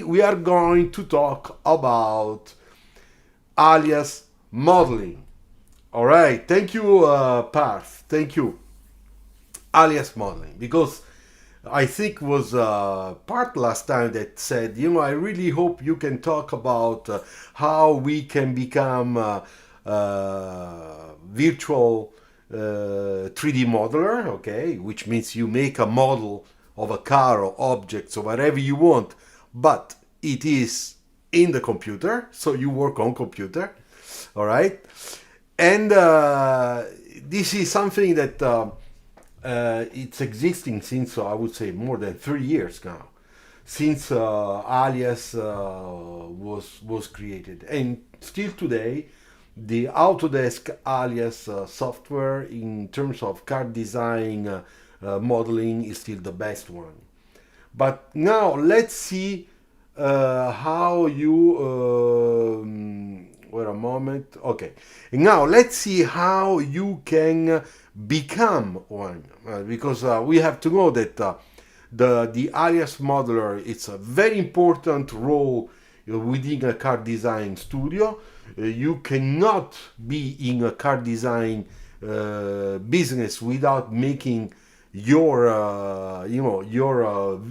we are going to talk about alias modeling. All right, thank you, Parth. Thank you, alias modeling, because I think was Part last time that said, I really hope you can talk about how we can become virtual 3D modeler, okay, which means you make a model of a car or objects or whatever you want, but it is in the computer, so you work on computer, all right, and this is something that it's existing since I would say more than 3 years now, since Alias was created, and still today the Autodesk Alias software in terms of card design modeling is still the best one. But now let's see how you. Wait a moment. Okay. Now let's see how you can become one, because we have to know that the alias modeler, it's a very important role within a car design studio. You cannot be in a car design business without making your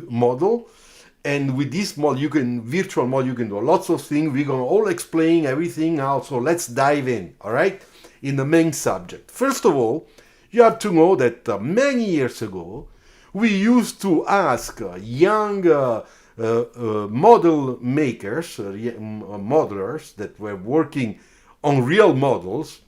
model. And with this model, virtual model, you can do lots of things. We're gonna all explain everything now. So let's dive in, all right, in the main subject. First of all, you have to know that many years ago, we used to ask young model makers, modelers that were working on real models,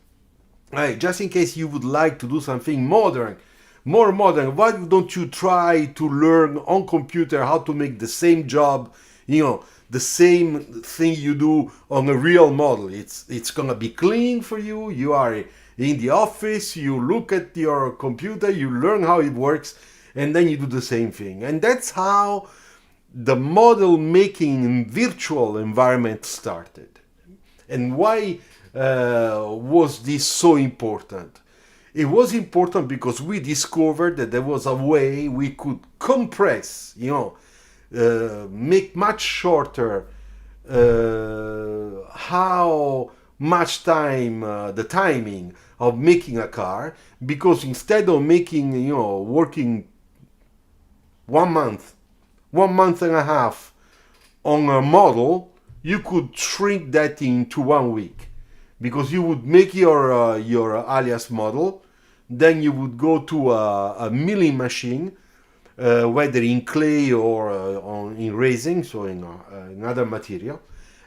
just in case you would like to do something modern, more modern, why don't you try to learn on computer how to make the same job, the same thing you do on a real model. It's gonna be clean for you. You are in the office, you look at your computer, you learn how it works, and then you do the same thing. And that's how the model making in virtual environment started. And why was this so important? It was important because we discovered that there was a way we could compress, make much shorter how much time, the timing of making a car, because instead of making, working 1 month, 1 month and a half on a model, you could shrink that into 1 week, because you would make your alias model, then you would go to a milling machine, whether in clay or in resin, so in another material.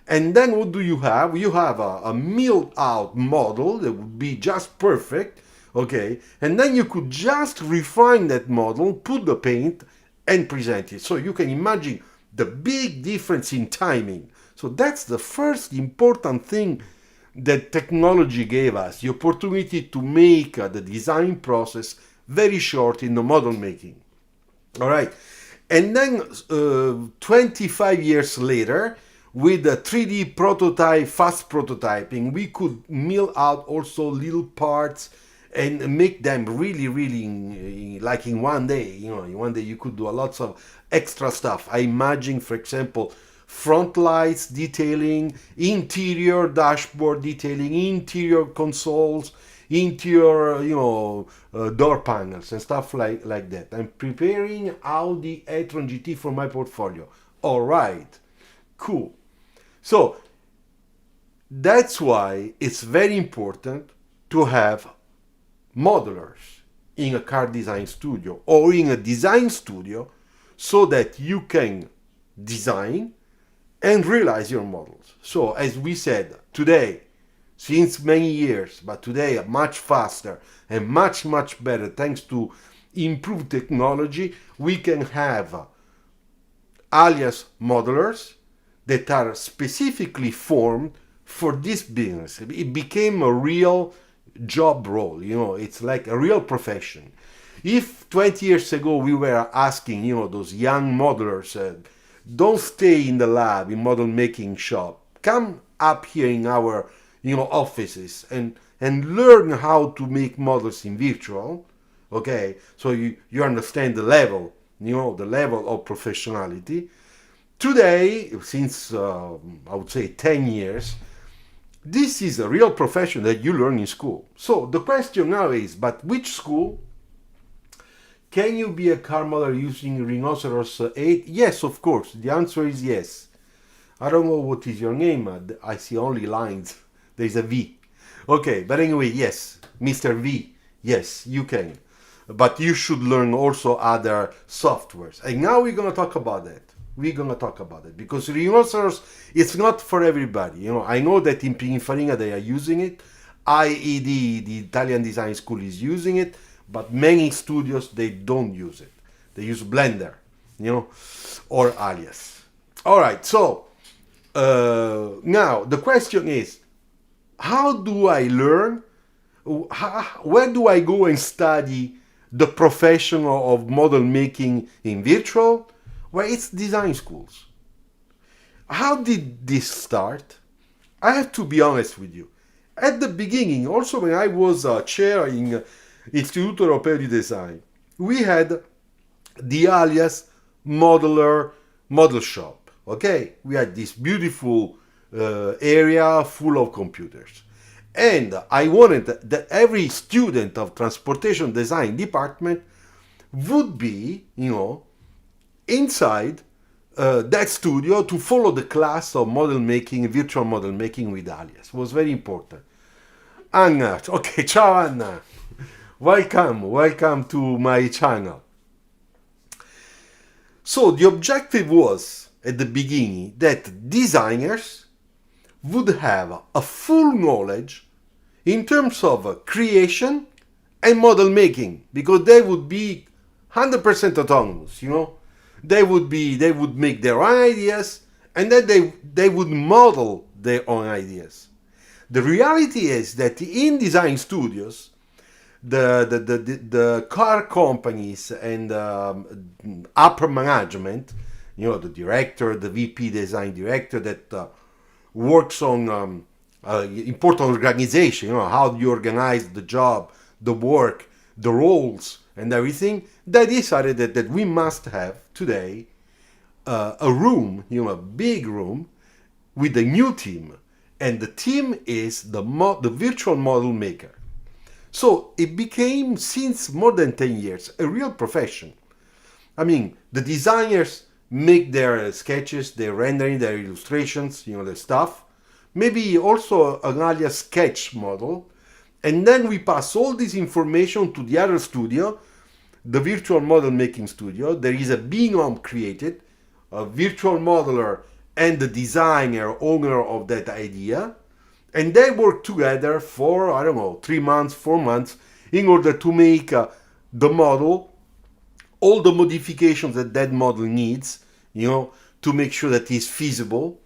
And then what do you have? You have a milled out model that would be just perfect, okay? And then you could just refine that model, put the paint, and present it. So you can imagine the big difference in timing. So that's the first important thing that technology gave us, the opportunity to make the design process very short in the model making. All right. And then 25 years later, with the 3D prototype, fast prototyping, we could mill out also little parts and make them really, really like in one day. In one day you could do a lots of extra stuff. I imagine, for example, front lights detailing, interior dashboard detailing, interior consoles, interior, door panels and stuff like that. I'm preparing Audi e-tron GT for my portfolio. All right, cool. So that's why it's very important to have modelers in a car design studio or in a design studio, so that you can design and realize your models. So as we said, today, since many years, but today much faster and much better, thanks to improved technology, we can have alias modelers that are specifically formed for this business. It became a real job role, it's like a real profession. If 20 years ago we were asking, those young modelers, don't stay in the lab, in model making shop, come up here in our offices and learn how to make models in virtual, okay, so you understand the level, the level of professionality. Today, since I would say 10 years, this is a real profession that you learn in school. So the question now is, but which school? Can you be a car modeler using Rhinoceros 8? Yes, of course. The answer is yes. I don't know what is your name. I see only lines. There's a V. Okay, but anyway, yes, Mr. V. Yes, you can. But you should learn also other softwares. And now we're going to talk about that. We're going to talk about it because Rhinoceros, it's not for everybody. You know, I know that in Pininfarina they are using it. IED, the Italian Design School, is using it, but many studios, they don't use it. They use Blender, you know, or Alias. All right, so now the question is, how do I learn? Where do I go and study the profession of model making in virtual? Well, it's design schools. How did this start? I have to be honest with you. At the beginning, also when I was chair in Istituto Europeo di Design, we had the Alias Modeler Model Shop. Okay, we had this beautiful area full of computers. And I wanted that every student of transportation design department would be, you know, inside that studio to follow the class of model making, virtual model making with Alias. It was very important. Anna, okay, ciao Anna. Welcome to my channel. So the objective was at the beginning that designers would have a full knowledge in terms of creation and model making, because they would be 100% autonomous, you know. They would make their own ideas, and then they would model their own ideas. The reality is that in design studios, the car companies and upper management, you know, the director, the VP design director that works on important organization, you know, how you organize the job, the work, the roles, and everything. They decided that we must have today a room, you know, a big room with a new team, and the team is the virtual model maker. So it became, since more than 10 years, a real profession. I mean, the designers make their sketches, their rendering, their illustrations, you know, the stuff. Maybe also an Alias sketch model. And then we pass all this information to the other studio, the virtual model making studio. There is a binom created, a virtual modeler and the designer, owner of that idea. And they work together for, I don't know, 3 months, 4 months, in order to make the model, all the modifications that that model needs, you know, to make sure that it's feasible,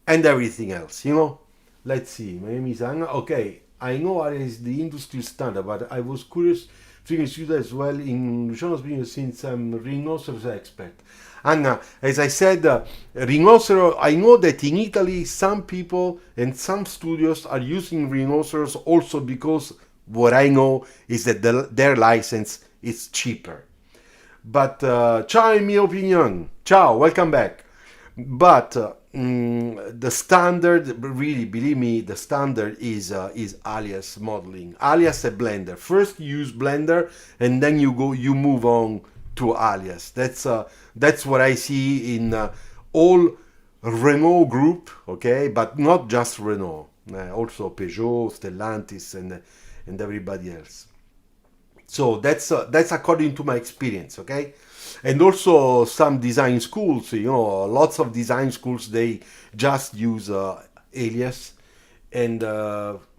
and everything else, you know. Let's see, my name is Anna. Okay, I know what is the industry standard, but I was curious to use that as well in Luciano's opinion, since I'm Rhinoceros expert. Anna, as I said, Rhinoceros, I know that in Italy some people and some studios are using Rhinoceros also because what I know is that their license is cheaper. But ciao, in mia opinion. Ciao, welcome back. But the standard, really, believe me, the standard is Alias modeling, Alias and Blender. First you use Blender, and then you move on to Alias. That's what I see in all Renault group, okay, but not just Renault, also Peugeot, Stellantis, and everybody else. So that's according to my experience, okay? And also some design schools, you know, lots of design schools, they just use Alias, and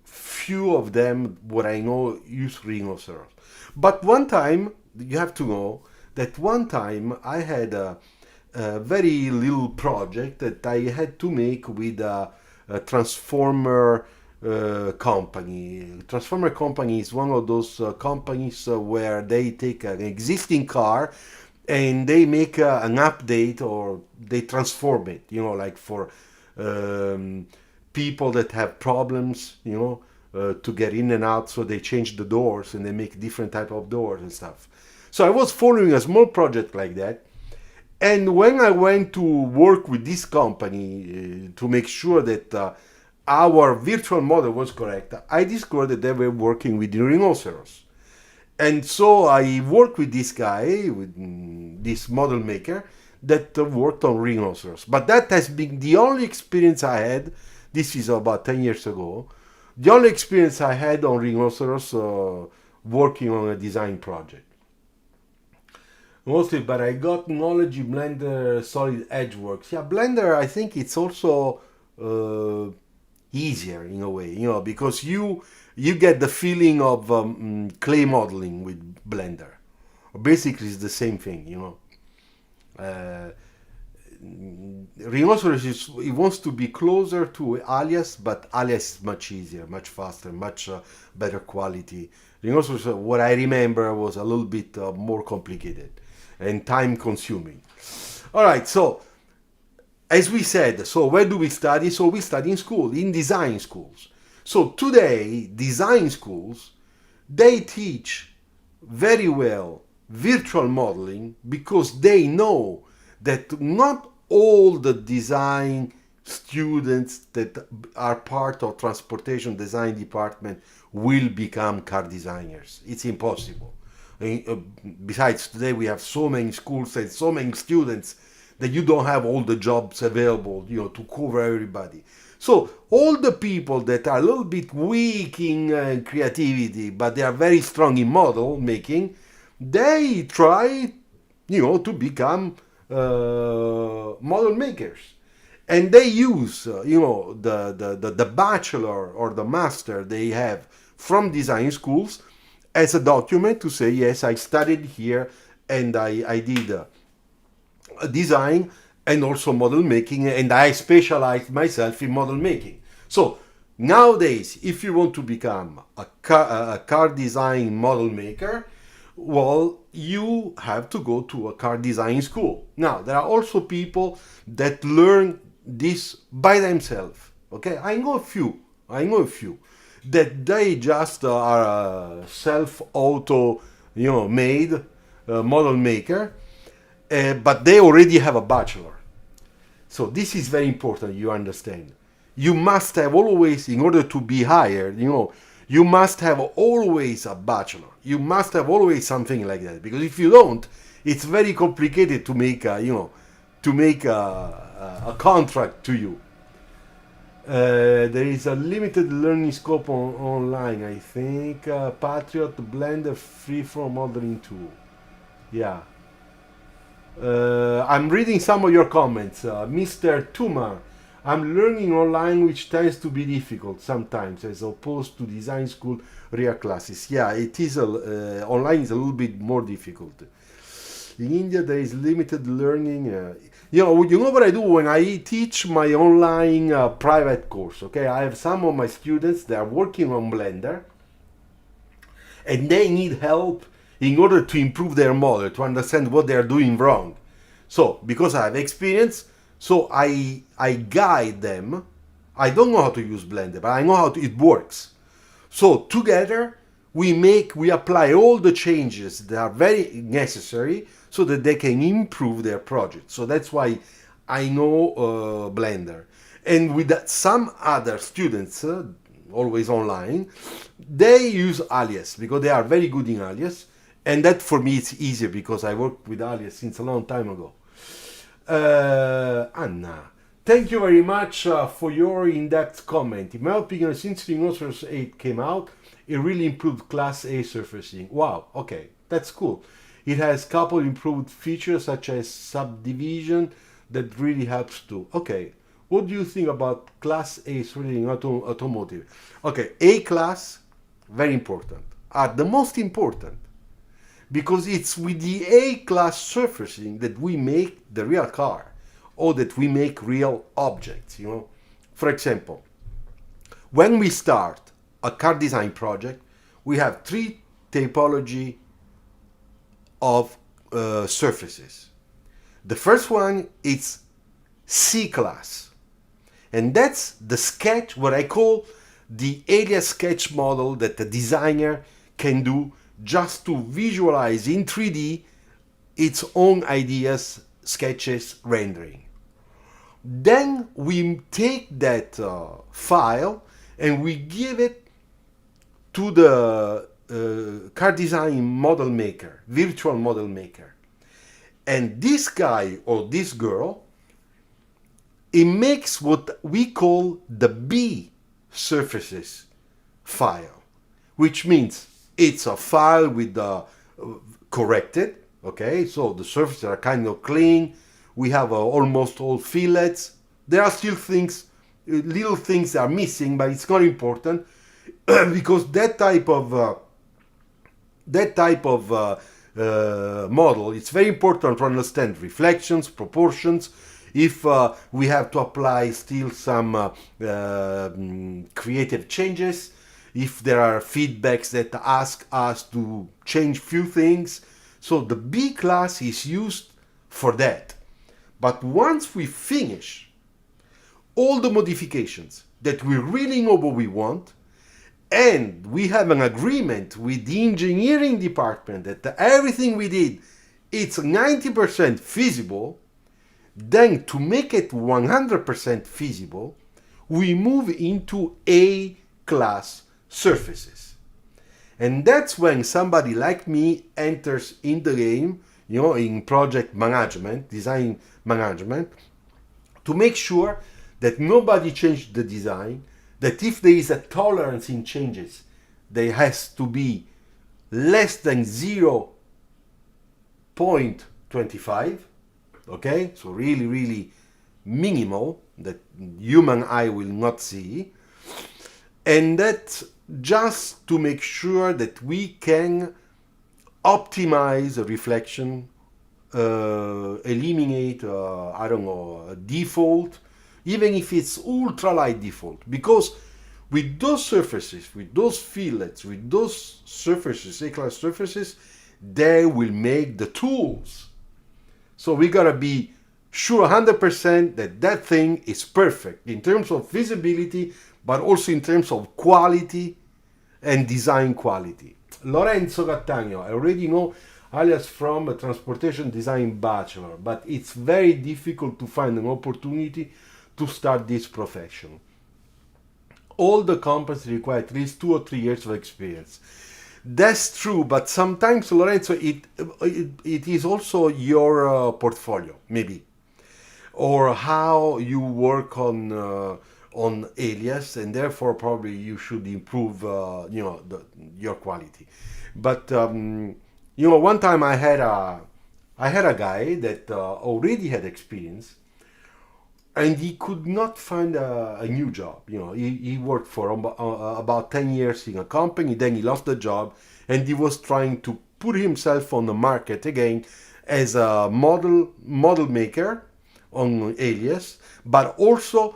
few of them, what I know, use Rhinoceros. But one time, you have to know that one time I had a very little project that I had to make with a transformer company. Transformer company is one of those companies where they take an existing car and they make an update, or they transform it, you know, like for people that have problems, you know, to get in and out, so they change the doors and they make different type of doors and stuff. So I was following a small project like that, And when I went to work with this company to make sure that our virtual model was correct, I discovered that they were working with the rhinoceros. And so I worked with this guy, with this model maker, that worked on rhinoceros. But that has been the only experience I had. This is about 10 years ago. The only experience I had on rhinoceros working on a design project. Mostly, but I got knowledge in Blender Solid Edge works. Yeah, Blender, I think it's also easier in a way, you know, because you get the feeling of clay modeling with Blender. Basically, it's the same thing, you know. Rhinoceros it wants to be closer to Alias, but Alias is much easier, much faster, much better quality. Rhinoceros, what I remember, was a little bit more complicated and time consuming. All right, so as we said, so where do we study? So we study in school, in design schools. So today, design schools, they teach very well virtual modeling because they know that not all the design students that are part of transportation design department will become car designers. It's impossible. Besides, today we have so many schools and so many students that you don't have all the jobs available, you know, to cover everybody. So all the people that are a little bit weak in creativity, but they are very strong in model making, they try, you know, to become model makers. And they use, you know, the bachelor or the master they have from design schools as a document to say, yes, I studied here and I did a design and also model making, and I specialized myself in model making. So nowadays, if you want to become a car design model maker, well, you have to go to a car design school. Now, there are also people that learn this by themselves. Okay, I know a few that they just are self-auto, you know, made model maker, but they already have a bachelor. So this is very important, you understand. You must have always, in order to be hired, you know, you must have always a bachelor. You must have always something like that, because if you don't, it's very complicated to make a, you know, to make a contract to you. There is a limited learning scope online, I think. Patriot, Blender, freeform modeling tool. Yeah. I'm reading some of your comments. Mr. Tumar, I'm learning online, which tends to be difficult sometimes as opposed to design school real classes. Yeah, it is online is a little bit more difficult. In India, there is limited learning. You know what I do when I teach my online private course. Okay, I have some of my students that are working on Blender, and they need help in order to improve their model, to understand what they are doing wrong. So, because I have experience, so I guide them. I don't know how to use Blender, but I know how it works. So together we apply all the changes that are very necessary so that they can improve their project. So that's why I know Blender. And with that, some other students, always online, they use Alias because they are very good in Alias. And that for me it's easier because I worked with Alias since a long time ago. Anna, thank you very much for your in-depth comment. In my opinion, since Rhinoceros 8 came out, it really improved Class A surfacing. Wow, okay, that's cool. It has couple improved features such as subdivision that really helps too. Okay, what do you think about Class A surfacing in automotive? Okay, A class, very important, are the most important, because it's with the A-class surfacing that we make the real car, or that we make real objects, you know. For example, when we start a car design project, we have three typology of surfaces. The first one is C-class, and that's the sketch, what I call the Alias sketch model that the designer can do just to visualize in 3D its own ideas sketches rendering. Then we take that file and we give it to the cardesign model maker, virtual model maker. And this guy or this girl, it makes what we call the B surfaces file, which means it's a file with the corrected, okay, so the surfaces are kind of clean, we have almost all fillets, there are still things, little things are missing, but it's not important because that type of model, it's very important to understand reflections, proportions, if we have to apply still some creative changes, if there are feedbacks that ask us to change few things. So the B class is used for that. But once we finish all the modifications that we really know what we want, and we have an agreement with the engineering department that everything we did, it's 90% feasible, then to make it 100% feasible, we move into A class surfaces. And that's when somebody like me enters in the game, in project management, design management, to make sure that nobody changed the design, that if there is a tolerance in changes, there has to be less than 0.25, okay? So really, really minimal, that human eye will not see. And that just to make sure that we can optimize a reflection, eliminate, a default, even if it's ultralight default, because with those surfaces, with those fillets, with those surfaces, A-class surfaces, they will make the tools. So we gotta be sure 100% that that thing is perfect in terms of visibility, but also in terms of quality and design quality. Lorenzo Cattaneo, I already know Alias from a transportation design bachelor, but it's very difficult to find an opportunity to start this profession. All the companies require at least 2 or 3 years of experience. That's true, but sometimes, Lorenzo, it is also your portfolio, maybe, or how you work on Alias, and therefore probably you should improve, your quality. But one time I had a guy that already had experience, and he could not find a new job. He worked for about 10 years in a company, then he lost the job, and he was trying to put himself on the market again as a model maker on Alias, but also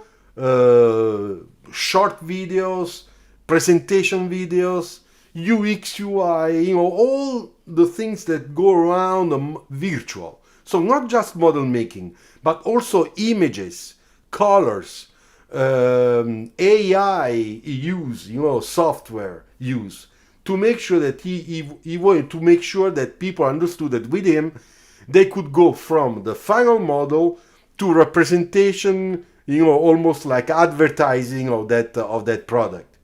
short videos, presentation videos, UX, UI, all the things that go around virtual. So not just model making, but also images, colors, AI use, software use, to make sure that he wanted to make sure that people understood that with him, they could go from the final model to representation, almost like advertising of that product.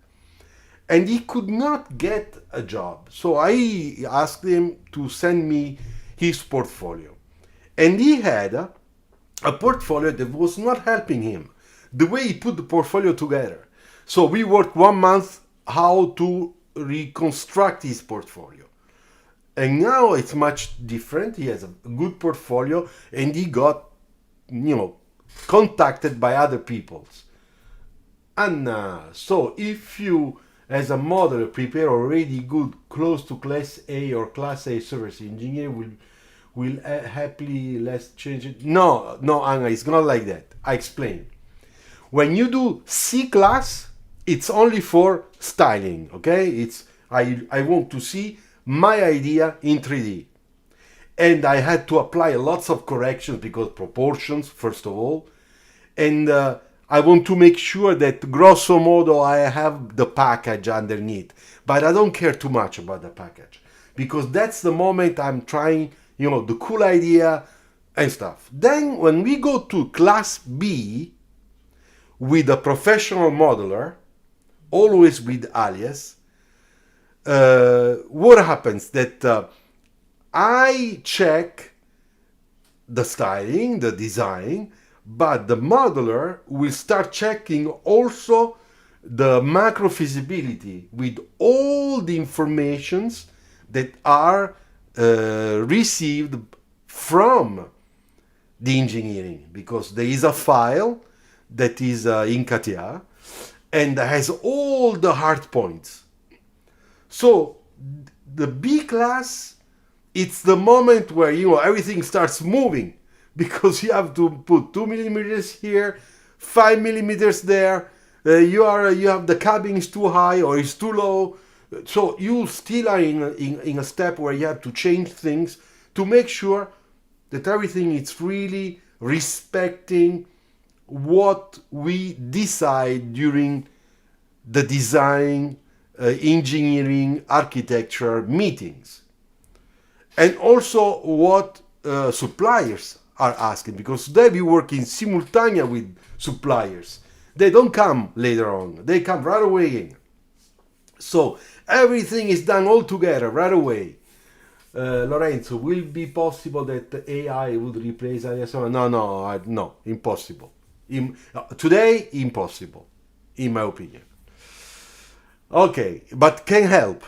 And he could not get a job. So I asked him to send me his portfolio. And he had a portfolio that was not helping him, the way he put the portfolio together. So we worked 1 month how to reconstruct his portfolio. And now it's much different. He has a good portfolio, and he got, contacted by other people. And so if you, as a modeler, prepare already good, close to Class A or Class A service engineer, will happily let's change it. No, Anna, it's not like that. I explain. When you do C class, it's only for styling, okay? It's I want to see my idea in 3D. And I had to apply lots of corrections because proportions, first of all. And I want to make sure that grosso modo I have the package underneath. But I don't care too much about the package, because that's the moment I'm trying, the cool idea and stuff. Then when we go to class B with a professional modeler, always with Alias, what happens that I check the styling, the design, but the modeler will start checking also the macro feasibility with all the informations that are received from the engineering, because there is a file that is in CATIA and has all the hard points. So the B class, it's the moment where everything starts moving, because you have to put 2 millimeters here, 5 millimeters there. You have the cabin is too high or is too low. So you still are in a step where you have to change things to make sure that everything is really respecting what we decide during the design, engineering, architecture meetings. And also what suppliers are asking, because they be working simultaneously with suppliers. They don't come later on, they come right away in. So everything is done all together right away. Lorenzo, will it be possible that AI would replace Alias? No, impossible. Today, impossible, in my opinion. Okay, but can help.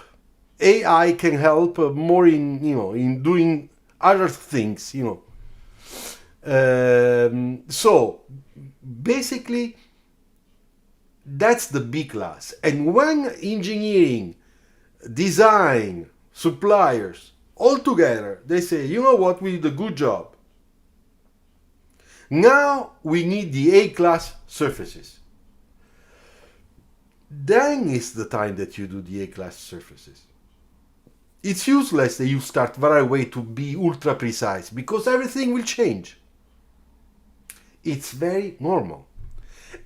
AI can help more in doing other things. So basically, that's the B class. And when engineering, design, suppliers all together, they say, you know what, we did a good job. Now we need the A class surfaces. Then is the time that you do the A class surfaces. It's useless that you start right away to be ultra precise, because everything will change. It's very normal.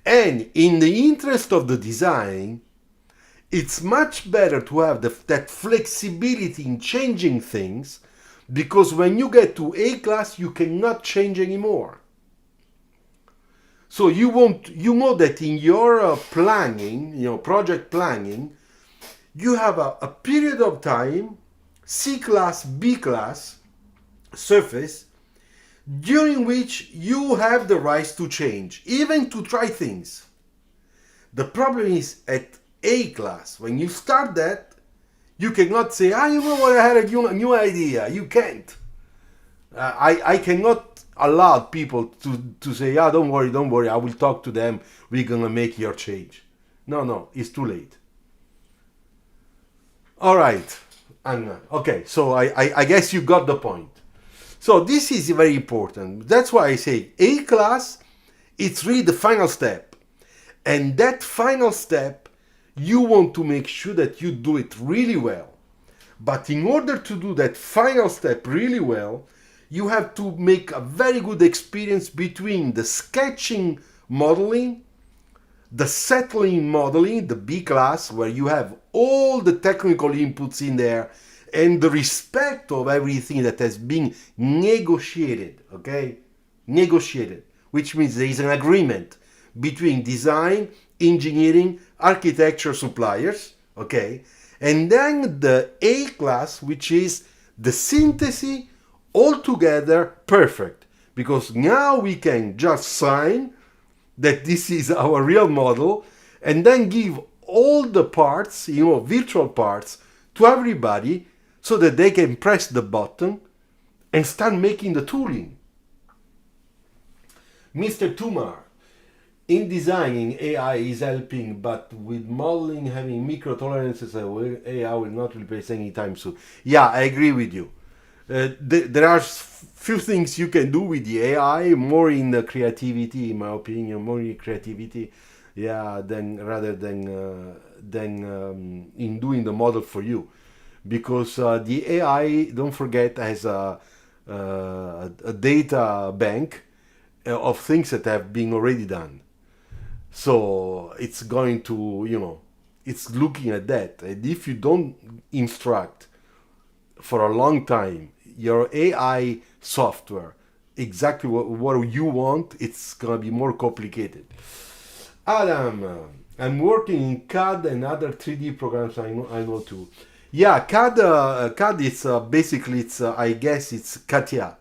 And in the interest of the design, it's much better to have that flexibility in changing things, because when you get to A class, you cannot change anymore. So you know that in your planning, project planning, you have a period of time, C class, B class surface, during which you have the right to change, even to try things. The problem is at A class, when you start that, you cannot say, you know what, I had a new idea. You can't. I cannot allow people to say, don't worry, I will talk to them, we're going to make your change. No, it's too late. All right. Okay, so I guess you got the point. So this is very important. That's why I say A class, it's really the final step. And that final step, you want to make sure that you do it really well. But in order to do that final step really well, you have to make a very good experience between the sketching modeling, the settling modeling, the B class, where you have all the technical inputs in there, and the respect of everything that has been negotiated, okay? Negotiated, which means there is an agreement between design, engineering, architecture, suppliers, okay? And then the A class, which is the synthesis altogether perfect, because now we can just sign that this is our real model, and then give all the parts, virtual parts, to everybody, so that they can press the button and start making the tooling. Mr. Tumar, in designing, AI is helping, but with modeling having micro tolerances, AI will not replace anytime soon. Yeah, I agree with you. There are few things you can do with the AI, more in the creativity, in my opinion, more in creativity, rather than in doing the model for you, because the AI, don't forget, has a data bank of things that have been already done. So it's going to, it's looking at that, and if you don't instruct for a long time your AI software exactly what you want, it's gonna be more complicated. Adam, I'm working in CAD and other 3D programs. I know too. Yeah, CAD is basically it's I guess it's CATIA.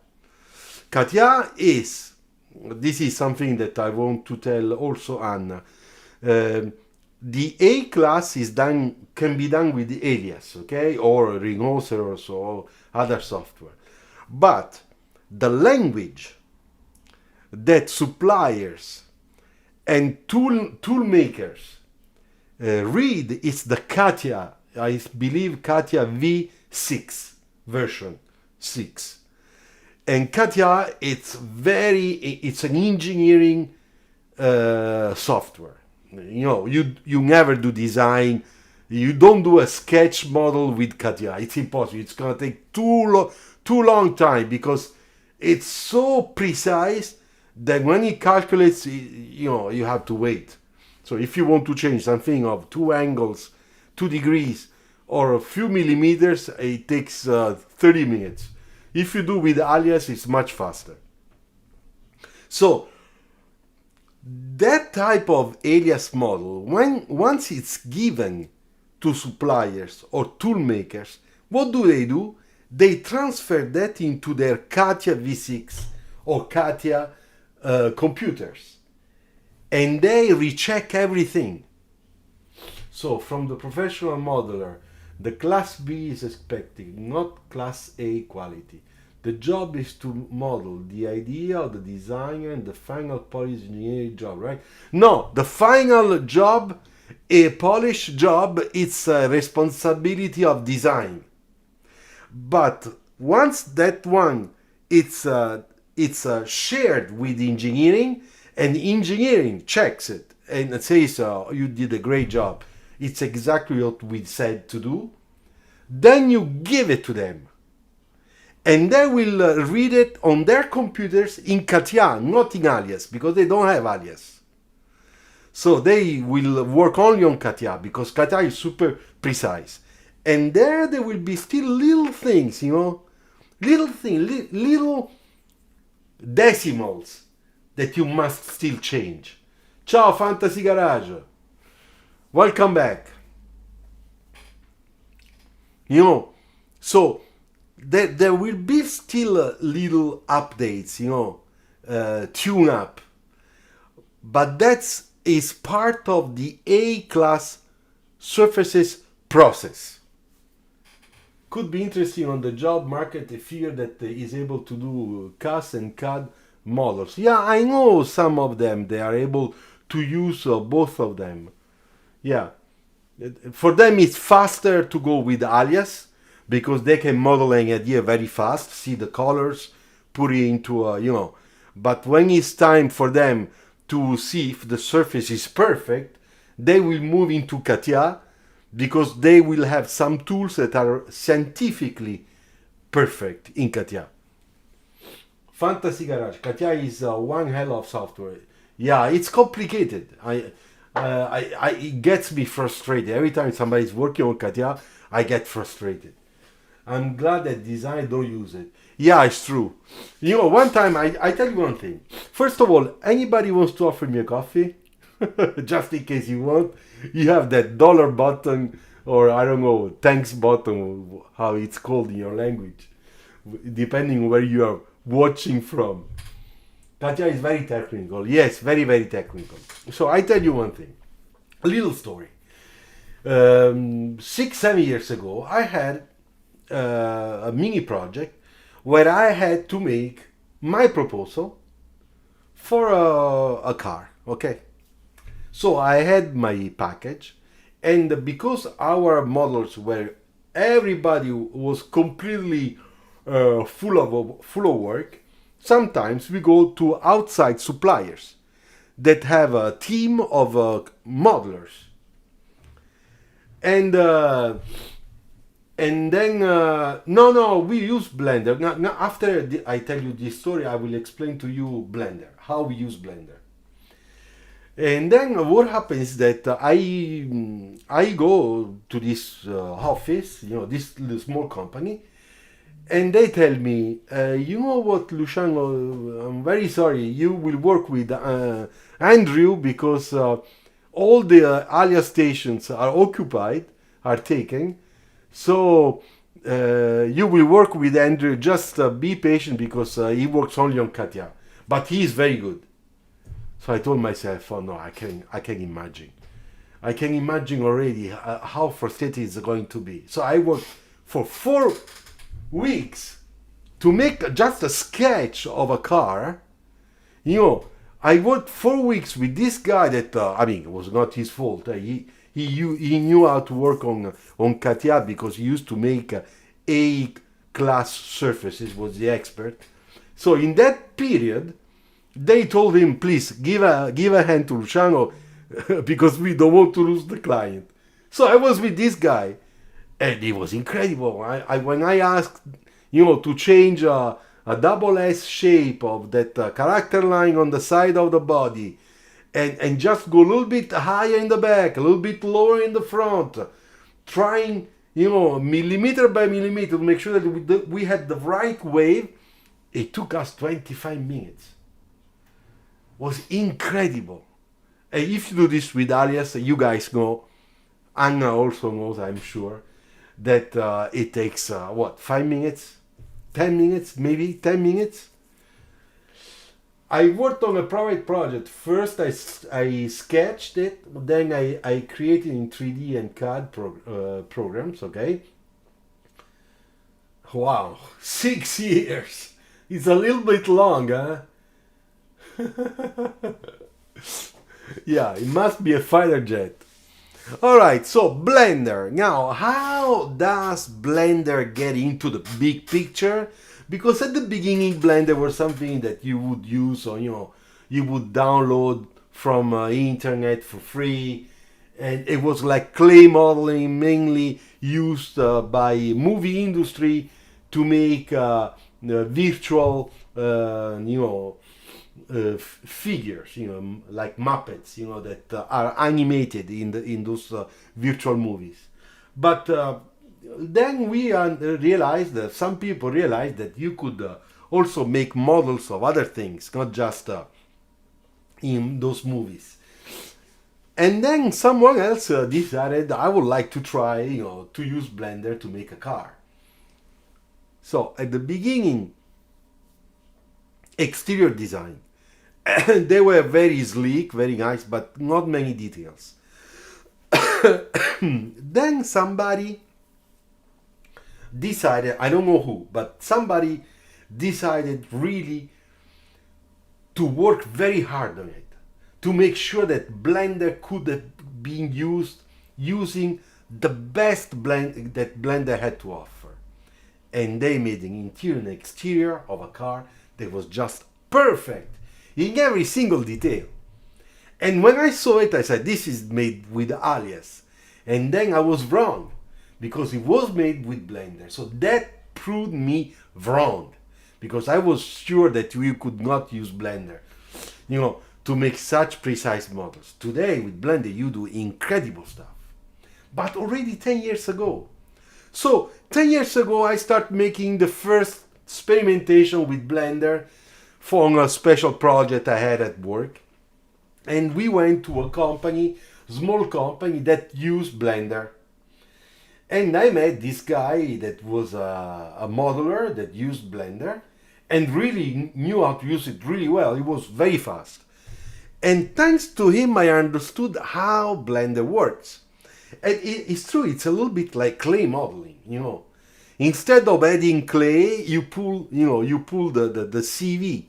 CATIA is, this is something that I want to tell also Anna. The A class is done, can be done with the Alias, okay, or rhinoceros or other software. But the language that suppliers and tool makers read is the CATIA. I believe CATIA V6 version 6. And CATIA, it's an engineering software. You know, you never do design. You don't do a sketch model with CATIA. It's impossible. It's gonna take too long time because it's so precise that when it calculates, you know, you have to wait. So if you want to change something of 2 angles, 2 degrees, or a few millimeters, it takes 30 minutes. If you do with Alias, it's much faster. So that type of Alias model, once it's given to suppliers or tool makers, what do? They transfer that into their CATIA V6 or CATIA computers, and they recheck everything. So from the professional modeler, the class B is expected, not class A quality. The job is to model the idea of the designer and the final polish engineering job, right? No, the final job, a polish job, it's a responsibility of design. But once that one, it's shared with engineering, and engineering checks it and says, you did a great job. It's exactly what we said to do. Then you give it to them. And they will read it on their computers in CATIA, not in Alias, because they don't have Alias. So they will work only on CATIA, because CATIA is super precise. And there will be still little things, you know, little decimals that you must still change. Ciao Fantasy Garage. Welcome back. You know, so there will be still little updates, you know, tune up. But that is part of the A-class surfaces process. Could be interesting on the job market, a figure that is able to do CAS and CAD models. Yeah, I know some of them, they are able to use both of them. Yeah. For them it's faster to go with Alias because they can model an idea very fast, see the colors, put it into a, you know. But when it's time for them to see if the surface is perfect, they will move into CATIA because they will have some tools that are scientifically perfect in CATIA. Fantasy Garage. CATIA is one hell of software. Yeah, it's complicated. It gets me frustrated. Every time somebody's working on CATIA, I get frustrated. I'm glad that design don't use it. Yeah, it's true. You know, one time, I tell you one thing. First of all, anybody wants to offer me a coffee? Just in case you want, you have that dollar button, or I don't know, thanks button, how it's called in your language, depending where you are watching from. CATIA is very technical. Yes, very, very technical. So I tell you one thing, a little story. 6-7 years ago, I had a mini project where I had to make my proposal for a car, okay? So I had my package, and because our models were, everybody was completely full of work, sometimes we go to outside suppliers that have a team of modelers. And then, no, we use Blender. Now after I tell you this story, I will explain to you Blender, how we use Blender. And then what happens is that I go to this office, you know, this little small company, And they tell me, you know what, Luciano, I'm very sorry, you will work with Andrew because all the Alias stations are occupied, are taken. So you will work with Andrew, just be patient because he works only on Katia. But he is very good. So I told myself, oh no, I can imagine. I can imagine already how frustrating it's going to be. So I worked for 4 weeks to make just a sketch of a car. You know, I worked 4 weeks with this guy that, I mean, it was not his fault. He knew how to work on Katia because he used to make A-class surfaces, was the expert. So in that period, they told him, please give a hand to Luciano because we don't want to lose the client. So I was with this guy, and it was incredible. When I asked, to change a double S shape of that character line on the side of the body, and just go a little bit higher in the back, a little bit lower in the front, trying, millimeter by millimeter to make sure that we had the right wave, it took us 25 minutes. Was incredible. And if you do this with Alias, you guys know, Anna also knows, I'm sure, that it takes, 5 minutes? 10 minutes? Maybe 10 minutes? I worked on a private project. First I sketched it, then I created in 3D and CAD programs, okay? Wow, 6 years! It's a little bit long, huh? Yeah, it must be a fighter jet. Alright, so Blender. Now, how does Blender get into the big picture? Because at the beginning, Blender was something that you would use, or you would download from internet for free, and it was like clay modeling, mainly used by movie industry to make virtual, figures, like Muppets, that are animated in those virtual movies. But then we realized that some people realized that you could also make models of other things, not just in those movies. And then someone else decided I would like to try, to use Blender to make a car. So at the beginning, exterior design. They were very sleek, very nice, but not many details. Then somebody decided, I don't know who, but somebody decided really to work very hard on it, to make sure that Blender could have been used using the best blend that Blender had to offer. And they made an interior and exterior of a car that was just perfect in every single detail. And when I saw it, I said, this is made with Alias. And then I was wrong, because it was made with Blender. So that proved me wrong, because I was sure that you could not use Blender, to make such precise models. Today, with Blender, you do incredible stuff. But already 10 years ago. So 10 years ago, I started making the first experimentation with Blender for a special project I had at work. And we went to a company, small company, that used Blender. And I met this guy that was a modeler that used Blender and really knew how to use it really well. It was very fast. And thanks to him, I understood how Blender works. And it's true, it's a little bit like clay modeling, Instead of adding clay, you pull the CV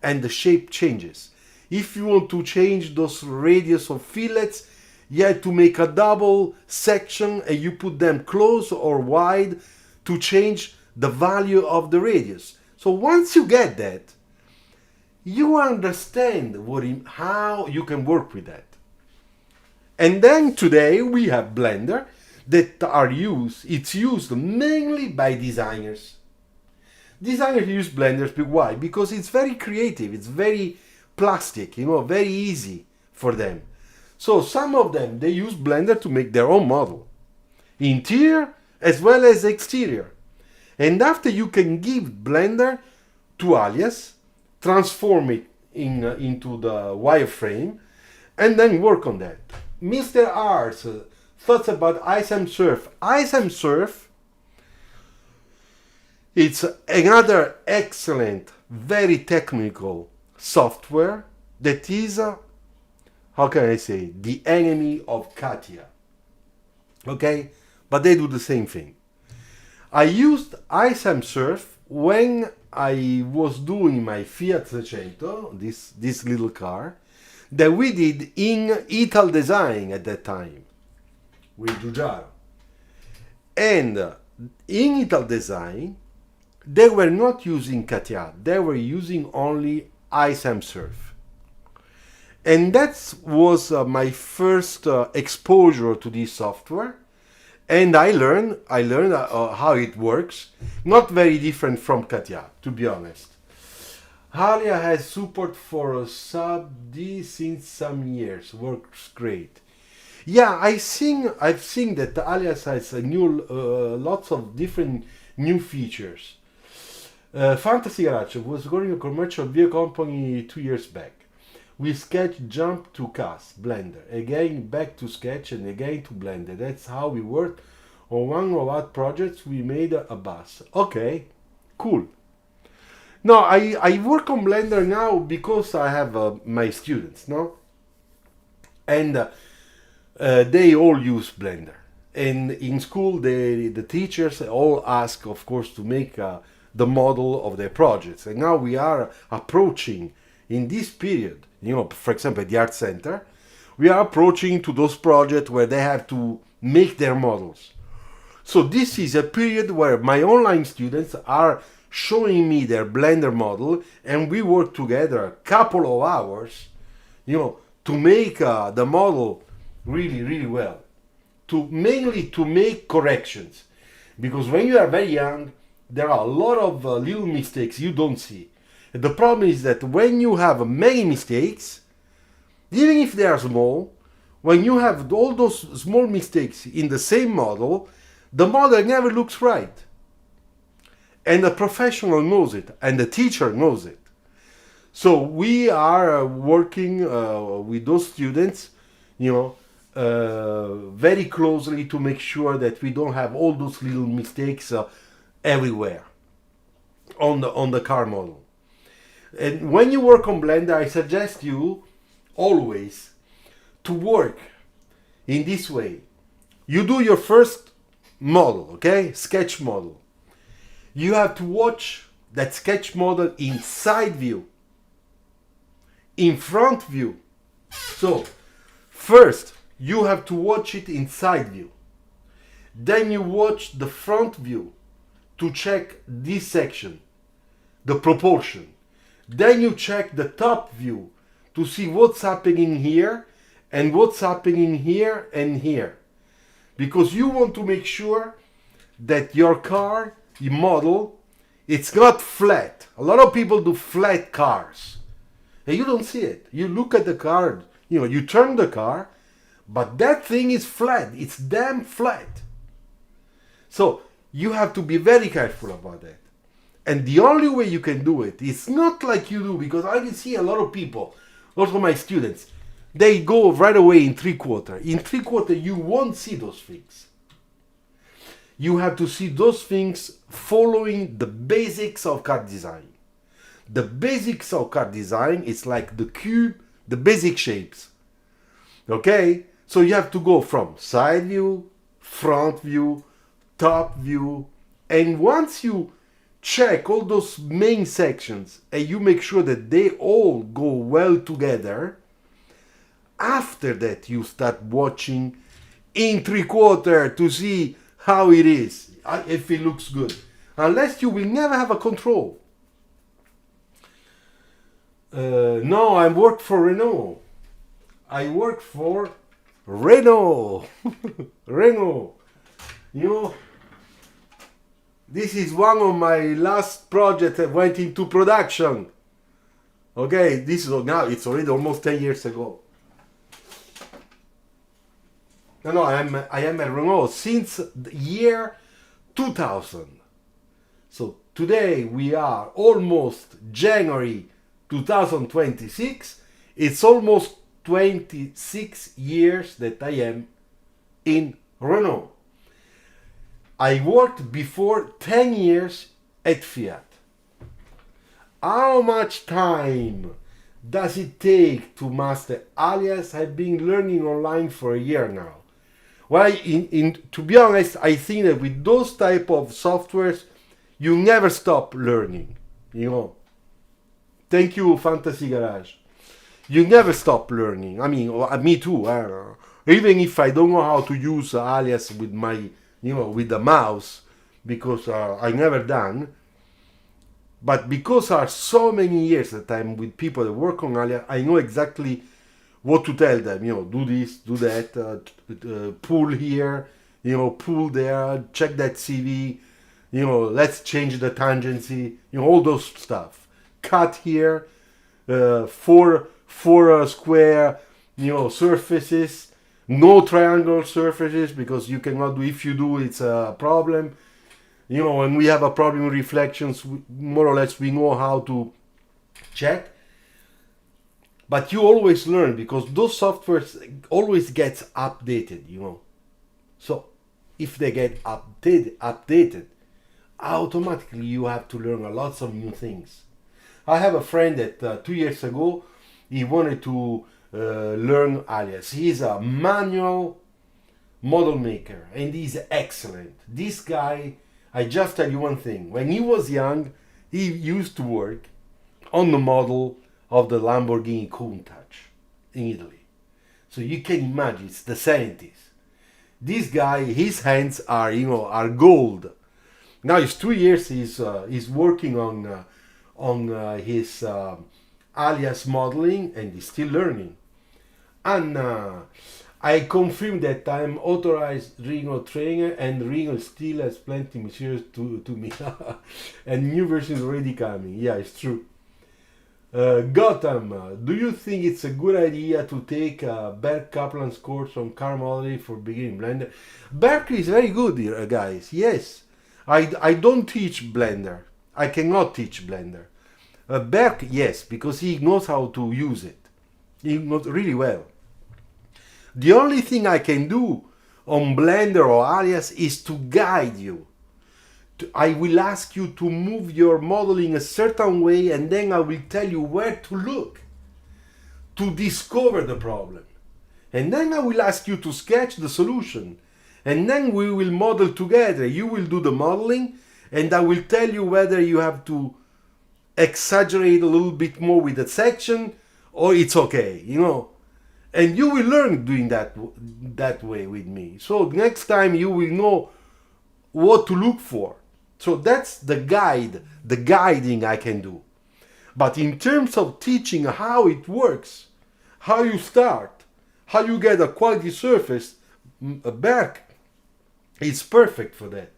and the shape changes. If you want to change those radius of fillets, you have to make a double section and you put them close or wide to change the value of the radius. So once you get that, you understand how you can work with that. And then today we have Blender that it's used mainly by designers. Designers use Blender, why? Because it's very creative, it's very plastic, very easy for them. So some of them, they use Blender to make their own model, interior as well as exterior. And after you can give Blender to Alias, transform it into the wireframe, and then work on that. Mr. R's thoughts about ISAM-Surf. ISAM-Surf, it's another excellent, very technical software that is, how can I say, the enemy of CATIA. Okay? But they do the same thing. I used ISAM-Surf when I was doing my Fiat 600, this little car, that we did in Ital Design at that time, with Giugiaro. And in Ital Design, they were not using CATIA, they were using only ISAM-Surf. And that was my first exposure to this software. And I learned how it works. Not very different from CATIA, to be honest. Alia has support for sub-D since some years. Works great. Yeah, I've seen that Alias has a new, lots of different new features. Fantasy Garage was running a commercial vehicle company 2 years back. We Sketch jump to CAS, Blender, again back to Sketch and again to Blender. That's how we worked on one of our projects. We made a bus. Okay, cool. No, I work on Blender now because I have my students, no? And they all use Blender. And in school, the teachers all ask, of course, to make the model of their projects. And now we are approaching, in this period, you know, for example, at the Art Center, we are approaching to those projects where they have to make their models. So this is a period where my online students are showing me their Blender model, and we work together a couple of hours, you know, to make the model really, really well. Mainly to make corrections. Because when you are very young, there are a lot of little mistakes you don't see. The problem is that when you have many mistakes, even if they are small, when you have all those small mistakes in the same model, the model never looks right. And the professional knows it, and the teacher knows it. So we are working with those students, you know, very closely to make sure that we don't have all those little mistakes everywhere on the car model. And when you work on Blender, I suggest you always to work in this way. You do your first model, okay? Sketch model. You have to watch that sketch model in side view, in front view. So, first, you have to watch it in side view. Then you watch the front view to check this section, the proportion. Then you check the top view to see what's happening here and what's happening here and here. Because you want to make sure that your car, your model, it's not flat. A lot of people do flat cars. And you don't see it. You look at the car, you know, you turn the car, but that thing is flat. It's damn flat. So you have to be very careful about that. And the only way you can do it is not like you do, because I can see a lot of people, also my students, they go right away in 3/4. In 3/4, you won't see those things. You have to see those things following the basics of car design. The basics of car design is like the cube, the basic shapes. Okay? So you have to go from side view, front view, top view, and once you check all those main sections and you make sure that they all go well together, after that you start watching in 3/4 to see how it is, if it looks good. Unless you will never have a control. No, I work for Renault. I work for Renault. Renault. You know, this is one of my last projects that went into production. Okay, this is now, it's already almost 10 years ago. No, I am at Renault since the year 2000. So today we are almost January 2026. It's almost 26 years that I am in Renault. I worked before 10 years at Fiat. How much time does it take to master Alias? I've been learning online for a year now. Well, to be honest, I think that with those type of softwares, you never stop learning. You know. Thank you, Fantasy Garage. You never stop learning. I mean, me too. Even if I don't know how to use Alias with my, with the mouse, because I never done. But because there are so many years that I'm with people that work on Alias, I know exactly what to tell them. Do this, do that, pull here, pull there, check that CV, let's change the tangency, all those stuff. Cut here, four square, surfaces, no triangle surfaces, because you cannot do. If you do, it's a problem. When we have a problem with reflections, more or less we know how to check. But you always learn, because those softwares always gets updated, So if they get updated, automatically you have to learn a lot of new things. I have a friend that 2 years ago, he wanted to learn Alias. He's a manual model maker and he's excellent. This guy, I just tell you one thing. When he was young, he used to work on the model of the Lamborghini Countach in Italy. So you can imagine, it's the 70s. This guy, his hands are, are gold. Now it's 2 years he's working on his Alias modeling, and he's still learning. And I confirm that I'm authorized Ringo trainer, and Ringo still has plenty materials to me. And new version is already coming. Yeah, it's true. Gotham, do you think it's a good idea to take Berk Kaplan's course on car modeling for beginning Blender? Berkeley is very good here, guys. Yes, I don't teach Blender. I cannot teach Blender. Berk, yes, because he knows how to use it. He knows really well. The only thing I can do on Blender or Alias is to guide you. I will ask you to move your model in a certain way, and then I will tell you where to look to discover the problem. And then I will ask you to sketch the solution. And then we will model together. You will do the modeling, and I will tell you whether you have to exaggerate a little bit more with the section or it's okay, And you will learn doing that way with me. So next time you will know what to look for. So that's the guiding I can do. But in terms of teaching how it works, how you start, how you get a quality surface, Berk is perfect for that.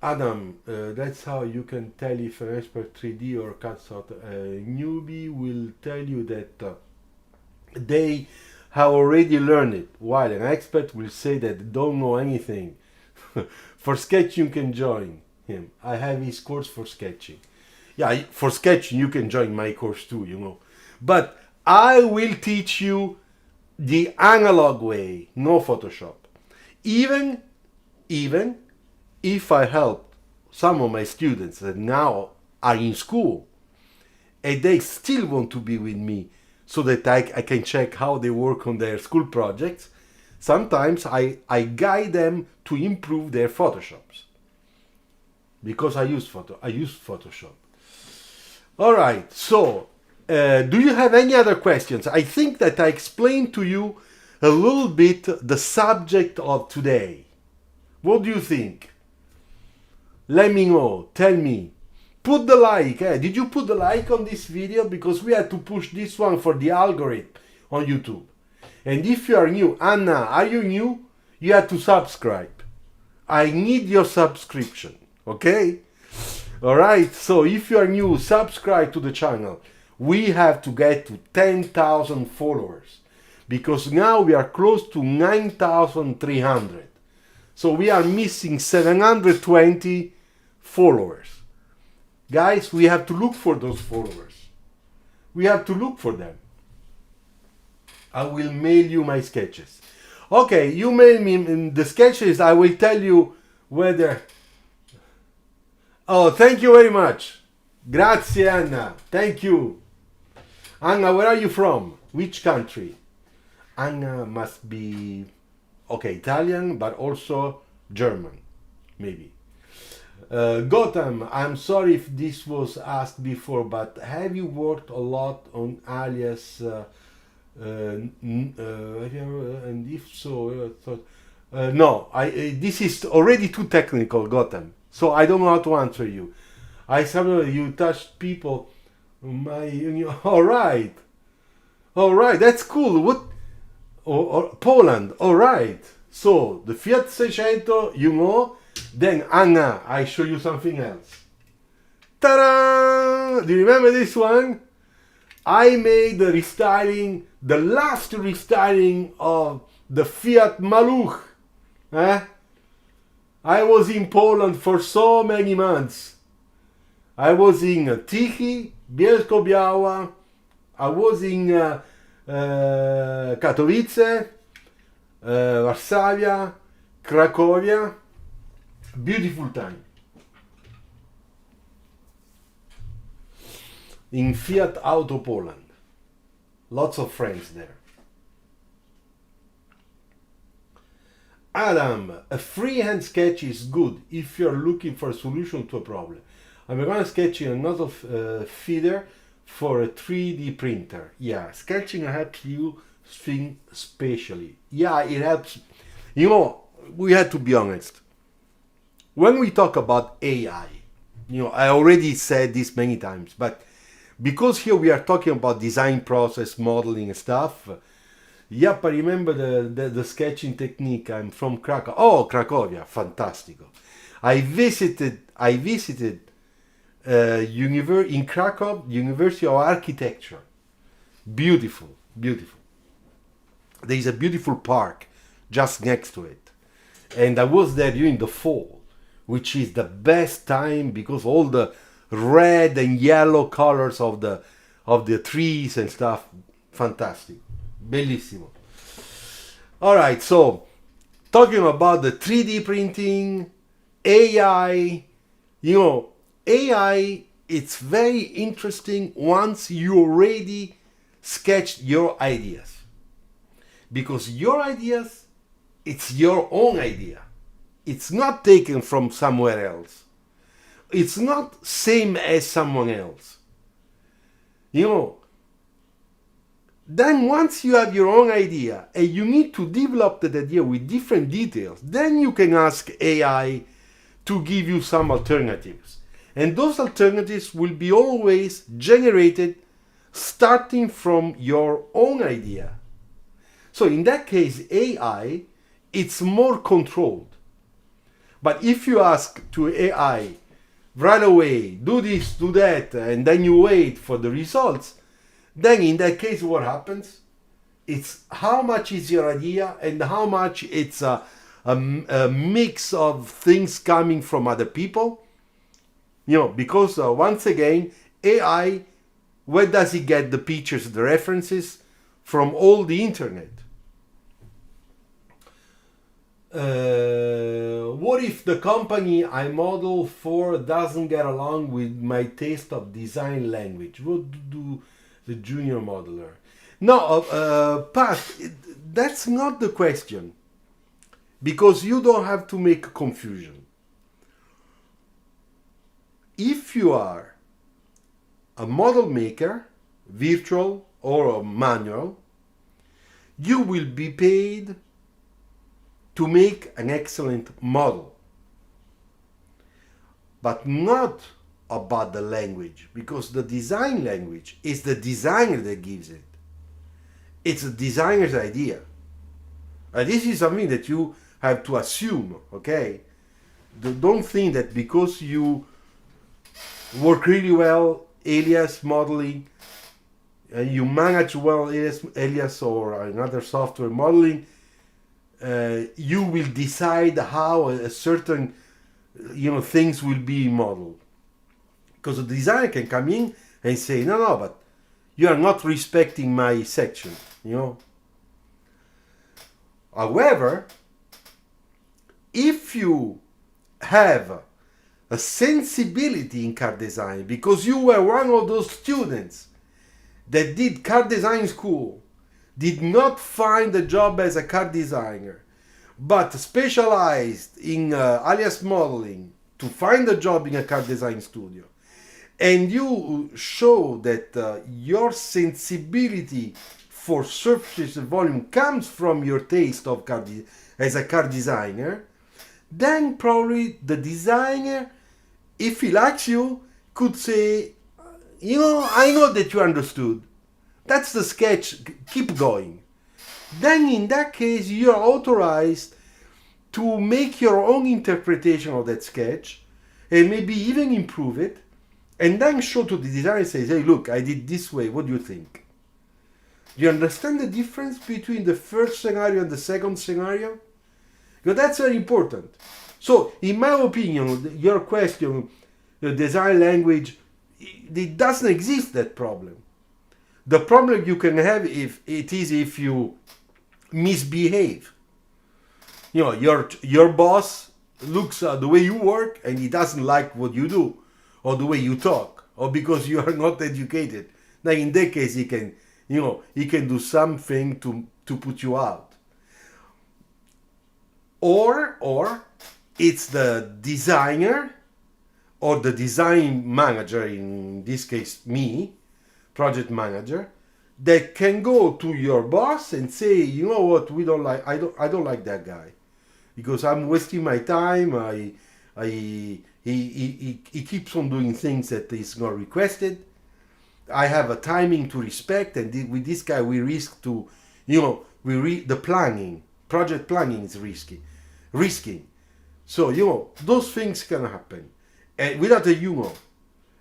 Adam, that's how you can tell if an expert 3D or CAD software. A newbie will tell you that they have already learned it, while an expert will say that they don't know anything. For sketching, you can join him. I have his course for sketching. Yeah, for sketching, you can join my course too, But I will teach you the analog way, no Photoshop. Even if I help some of my students that now are in school and they still want to be with me so that I can check how they work on their school projects, sometimes I guide them to improve their Photoshops. Because I use Photoshop. Alright, so do you have any other questions? I think that I explained to you a little bit the subject of today. What do you think? Let me know, tell me. Put the like, did you put the like on this video? Because we had to push this one for the algorithm on YouTube. And if you are new, Anna, are you new? You have to subscribe. I need your subscription, okay? Alright, so if you are new, subscribe to the channel. We have to get to 10,000 followers. Because now we are close to 9,300. So we are missing 720 followers. Guys, we have to look for those followers. We have to look for them. I will mail you my sketches. Okay, you mail me the sketches. I will tell you whether... Oh, thank you very much. Grazie, Anna. Thank you. Anna, where are you from? Which country? Anna must be, okay, Italian, but also German, maybe. Gotham, I'm sorry if this was asked before, but have you worked a lot on Alias? And if so, no, this is already too technical, Gotham. So I don't know how to answer you. I saw you touched people. All right, that's cool. What? Poland. All right. So the Fiat 600, you know. Then Anna, I show you something else. Ta-da! Do you remember this one? I made the restyling, the last restyling of the Fiat Maluch. I was in Poland for so many months. I was in Tichy, Bielsko-Biała. I was in Katowice, Varsavia, Cracovia. Beautiful time. In Fiat Auto Poland. Lots of friends there. Adam, a freehand sketch is good if you're looking for a solution to a problem. I'm going to sketch another feeder for a 3D printer. Yeah, sketching helps you think spatially. Yeah, it helps. You know, we have to be honest. When we talk about AI, you know, I already said this many times, but because here we are talking about design process, modeling and stuff. Yep, I remember the sketching technique. I'm from Krakow. Oh, Cracovia, fantastico. I visited in Krakow, University of Architecture. Beautiful, beautiful. There is a beautiful park just next to it. And I was there during the fall, which is the best time because all the red and yellow colors of the trees and stuff, fantastic. Bellissimo. All right, so talking about the 3D printing, AI, you know, AI, it's very interesting once you already sketched your ideas. Because your ideas, it's your own idea. It's not taken from somewhere else. It's not same as someone else. You know, then once you have your own idea and you need to develop that idea with different details, then you can ask AI to give you some alternatives. And those alternatives will be always generated starting from your own idea. So in that case, AI, it's more controlled. But if you ask to AI right away, do this, do that, and then you wait for the results, then in that case what happens? It's how much is your idea and how much it's a mix of things coming from other people. You know, because once again, AI, where does it get the pictures, the references? From all the internet. What if the company I model for doesn't get along with my taste of design language? What do the junior modeler? No, Pat, that's not the question. Because you don't have to make confusion. If you are a model maker, virtual or manual, you will be paid to make an excellent model. But not about the language, because the design language is the designer that gives it. It's the designer's idea. And this is something that you have to assume, okay? Don't think that because you work really well, Alias modeling, you manage well Alias or another software modeling, you will decide how a certain things will be modeled. Because the designer can come in and say, no, but you are not respecting my section, However, if you have a sensibility in car design, because you were one of those students that did car design school, did not find a job as a car designer, but specialized in alias modeling to find a job in a car design studio, and you show that your sensibility for surface volume comes from your taste of as a car designer, then probably the designer, if he likes you, could say, I know that you understood. That's the sketch, keep going. Then in that case, you're authorized to make your own interpretation of that sketch and maybe even improve it, and then show to the designer and say, hey, look, I did this way, what do you think? Do you understand the difference between the first scenario and the second scenario? Because that's very important. So, in my opinion, your question, the design language, it doesn't exist, that problem. The problem you can have if you misbehave. Your boss looks at the way you work and he doesn't like what you do, or the way you talk, or because you are not educated. Now, in that case, he can do something to put you out. Or it's the designer or the design manager, in this case me, project manager, that can go to your boss and say, you know what, I don't like that guy, because I'm wasting my time. He keeps on doing things that is not requested. I have a timing to respect, and with this guy we risk to, the planning, project planning is risky. So, those things can happen, and without a humor.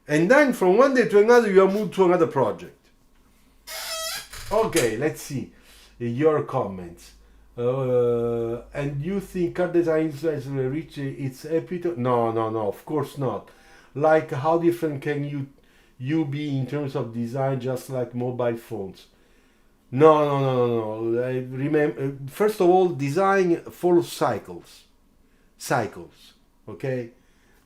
And then from one day to another, you are moved to another project. Okay, let's see your comments. And you think car design has reached its epitome? No, of course not. Like, how different can you be in terms of design, just like mobile phones? No. I remember, first of all, design follows cycles. Okay?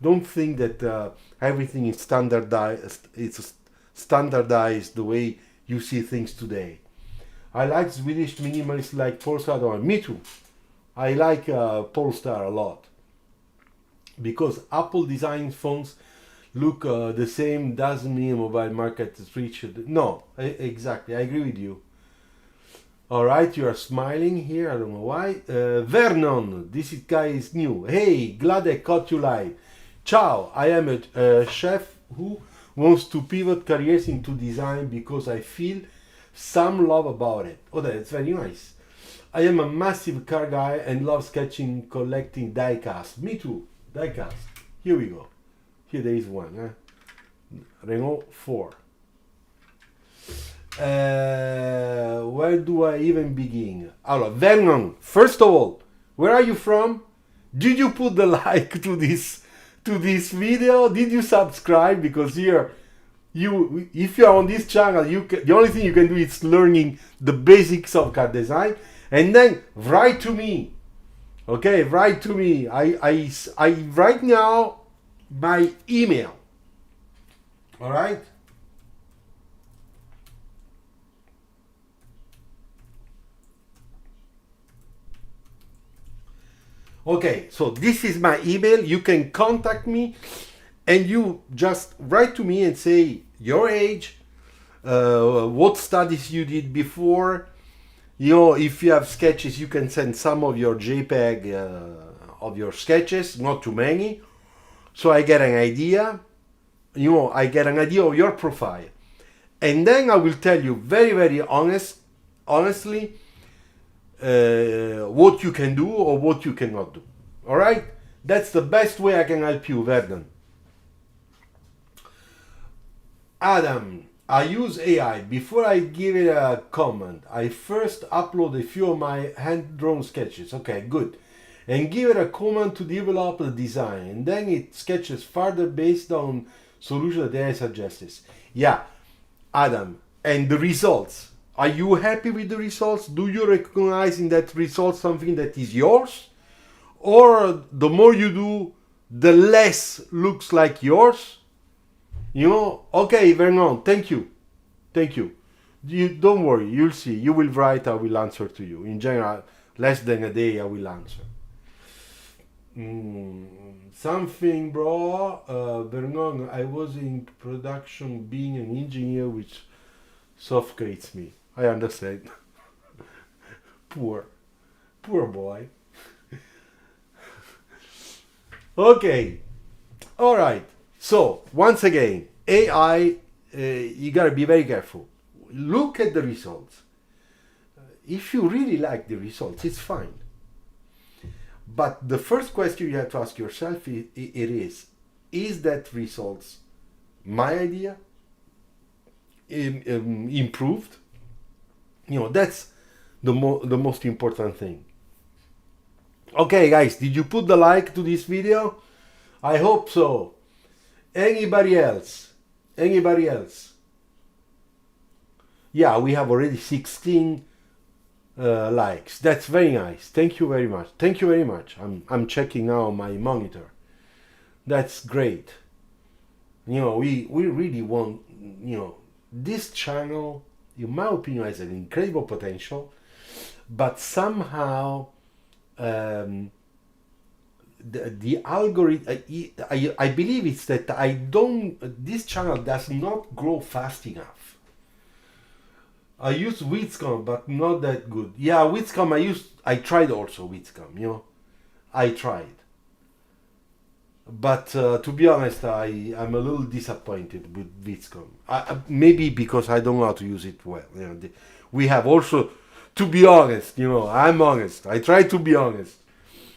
Don't think that everything is standardized. It's standardized the way you see things today. I like Swedish minimalists like Polestar. Me too. I like Polestar a lot, because Apple design phones look the same doesn't mean mobile market is reached. No, exactly. I agree with you. All right, you are smiling here. I don't know why. Vernon, this guy is new. Hey, glad I caught you live. Ciao, I am a chef who wants to pivot careers into design because I feel some love about it. Oh, that's very nice. I am a massive car guy and love sketching, collecting diecast. Me too, diecast. Here we go. Here there is one. Renault 4. Where do I even begin? Allora, Vernon, first of all, where are you from? Did you put the like to this video? Did you subscribe? Because here, if you are on this channel, the only thing you can do is learning the basics of car design, and then write to me. Okay, write to me. I right now my email. All right. Okay, so this is my email. You can contact me, and you just write to me and say your age, what studies you did before. If you have sketches, you can send some of your JPEG of your sketches, not too many, so I get an idea. I get an idea of your profile, and then I will tell you very, very honestly, what you can do or what you cannot do. All right, that's the best way I can help you, Vernon. Adam, I use AI. Before I give it a comment, I first upload a few of my hand-drawn sketches. Okay, good. And give it a comment to develop the design. And then it sketches further based on solution that AI suggests. Yeah, Adam. And the results. Are you happy with the results? Do you recognize in that result something that is yours? Or the more you do, the less looks like yours? You know, okay, Vernon, thank you. Thank you. You don't worry, you'll see. You will write, I will answer to you. In general, less than a day, I will answer. Something, bro. Vernon, I was in production being an engineer, which suffocates me. I understand. Poor boy. Okay. All right. So, once again, AI, you gotta be very careful. Look at the results. If you really like the results, it's fine. But the first question you have to ask yourself is that results my idea? Improved? You know, that's the most important thing. Okay, guys, did you put the like to this video? I hope so. Anybody else? Anybody else? Yeah, we have already 16 likes. That's very nice. Thank you very much. Thank you very much. I'm checking now my monitor. That's great. You know, we really want, you know, this channel, in my opinion, has an incredible potential, but somehow the algorithm, I believe it's that this channel does not grow fast enough. I use Witscom, but not that good. Yeah, Witscom I tried also Witscom, you know, I tried. But to be honest, I'm a little disappointed with Witscom. Maybe because I don't know how to use it well. You know, we have also, to be honest, you know, I'm honest. I try to be honest.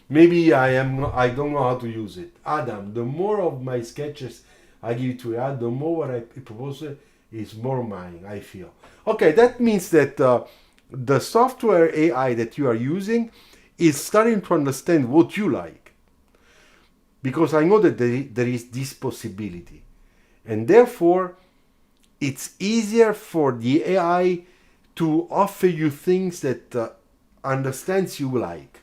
Maybe I don't know how to use it. Adam, the more of my sketches I give to Adam, the more what I propose is more mine, I feel. Okay, that means that the software AI that you are using is starting to understand what you like. Because I know that there is this possibility. And therefore, it's easier for the AI to offer you things that understands you like.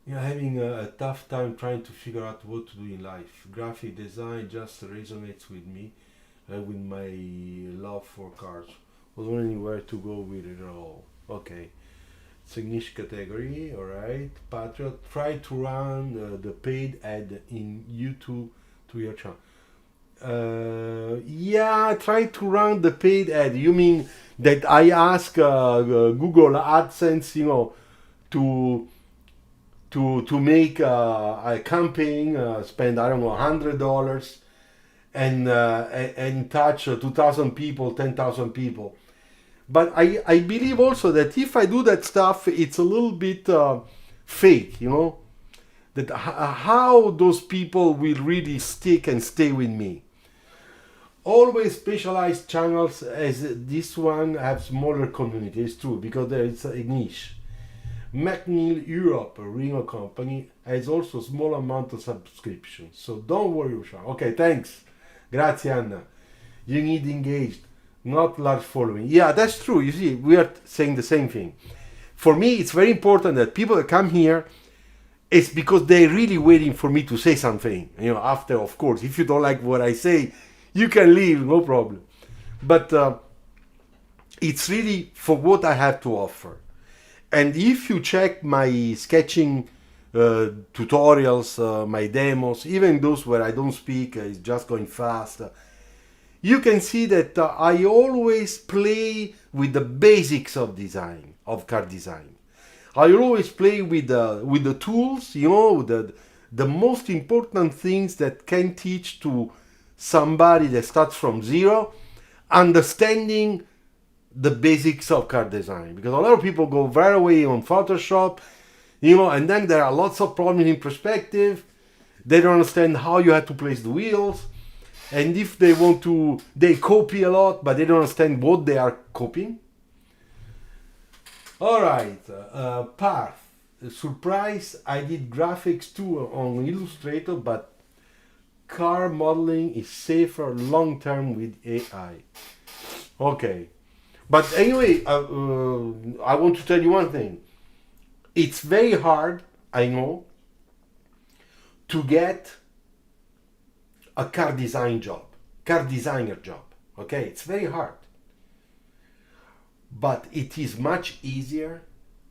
You're having a tough time trying to figure out what to do in life. Graphic design just resonates with me, with my love for cars. Was wondering where to go with it all. Okay. It's a niche category, alright. Patriot, try to run the paid ad in YouTube to your channel. Yeah, try to run the paid ad. You mean that I ask Google AdSense, you know, to make a campaign, spend, I don't know, $100 and touch 2,000 people, 10,000 people. But I believe also that if I do that stuff, it's a little bit fake, you know, that how those people will really stick and stay with me. Always specialized channels as this one have smaller community. It's true, because there is a niche. McNeil Europe, a Reno company, has also small amount of subscriptions. So don't worry, Luciano. Okay, thanks. Grazie, Anna. You need engaged, not large following. Yeah, that's true. You see, we are saying the same thing. For me, it's very important that people that come here, it's because they're really waiting for me to say something. You know, after, of course, if you don't like what I say, you can leave, no problem. But it's really for what I have to offer. And if you check my sketching tutorials, my demos, even those where I don't speak, it's just going fast, you can see that I always play with the basics of design, of card design. I always play with the tools, you know, the most important things that can teach to somebody that starts from zero, understanding the basics of card design. Because a lot of people go very away on Photoshop, you know, and then there are lots of problems in perspective. They don't understand how you have to place the wheels. and if they want to, they copy a lot, but they don't understand what they are copying. All right, path. Surprise, I did graphics too on Illustrator, but car modeling is safer long term with AI. Okay, but anyway, I want to tell you one thing. It's very hard, I know, to get a car designer job. Okay, it's very hard. But it is much easier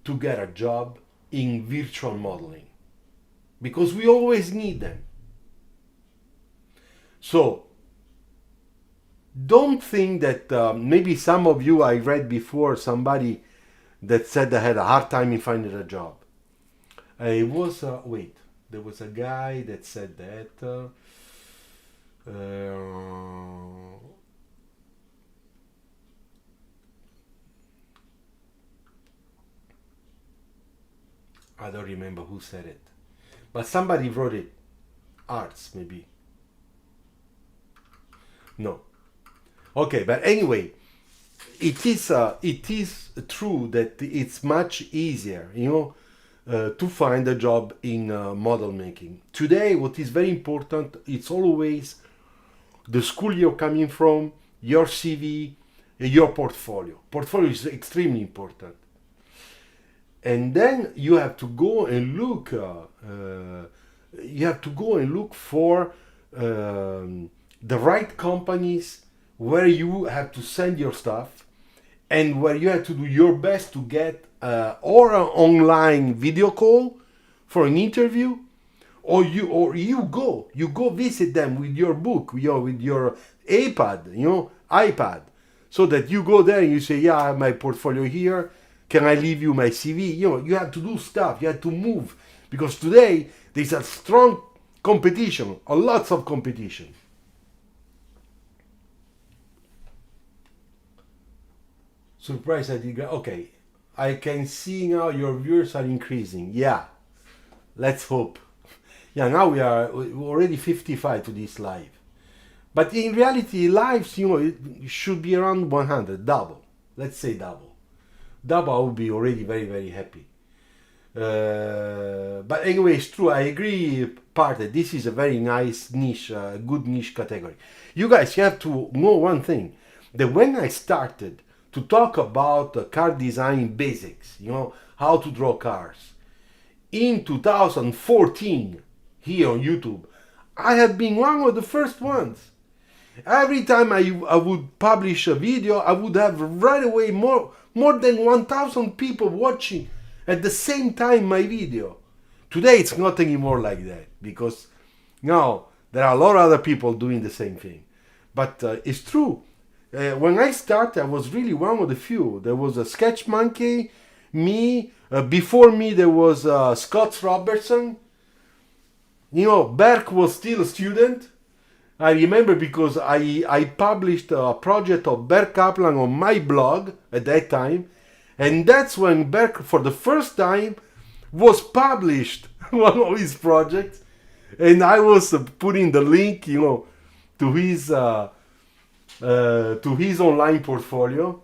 to get a job in virtual modeling because we always need them. So don't think that maybe some of you, I read before somebody that said they had a hard time in finding a job. It was there was a guy that said that I don't remember who said it, but somebody wrote it. Arts, maybe. No. Okay, but anyway, it is true that it's much easier, to find a job in model making. Today, what is very important, it's always the school you're coming from, your CV, your portfolio. Portfolio is extremely important. And then you have to go and look. For the right companies where you have to send your stuff, and where you have to do your best to get or an online video call for an interview, or you go visit them with your book, with your iPad, so that you go there and you say, yeah, I have my portfolio here. Can I leave you my CV? You have to do stuff. You have to move, because today there's a strong competition, lots of competition. Surprise, I did. Okay, I can see now your viewers are increasing. Yeah, let's hope. Yeah, now we are already 55 to this live. But in reality, lives, it should be around 100, double. Let's say double. Double, I would be already very, very happy. But anyway, it's true. I agree, part that this is a very nice niche, good niche category. You guys, you have to know one thing, that when I started to talk about car design basics, how to draw cars, in 2014, here on YouTube, I have been one of the first ones. Every time I would publish a video, I would have right away more than 1,000 people watching at the same time my video. Today it's not anymore like that, because now there are a lot of other people doing the same thing. But it's true. When I started, I was really one of the few. There was a Sketch Monkey, me. Before me, there was Scott Robertson. Berk was still a student. I remember because I published a project of Berk Kaplan on my blog at that time. And that's when Berk, for the first time, was published one of his projects. And I was putting the link, to his online portfolio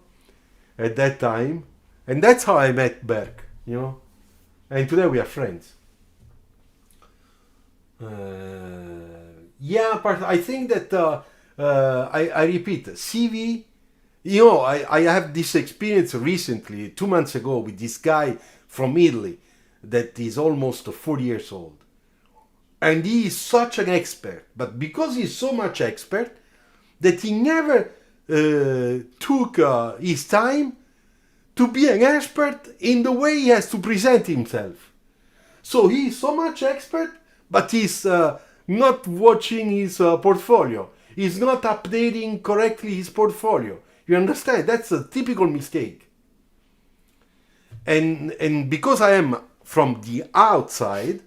at that time. And that's how I met Berk, And today we are friends. I think that I repeat, CV. I have this experience recently, 2 months ago, with this guy from Italy that is almost 40 years old. And he is such an expert, but because he's so much expert, that he never took his time to be an expert in the way he has to present himself. So he is so much expert, but he's not watching his portfolio. He's not updating correctly his portfolio. You understand? That's a typical mistake. And because I am from the outside,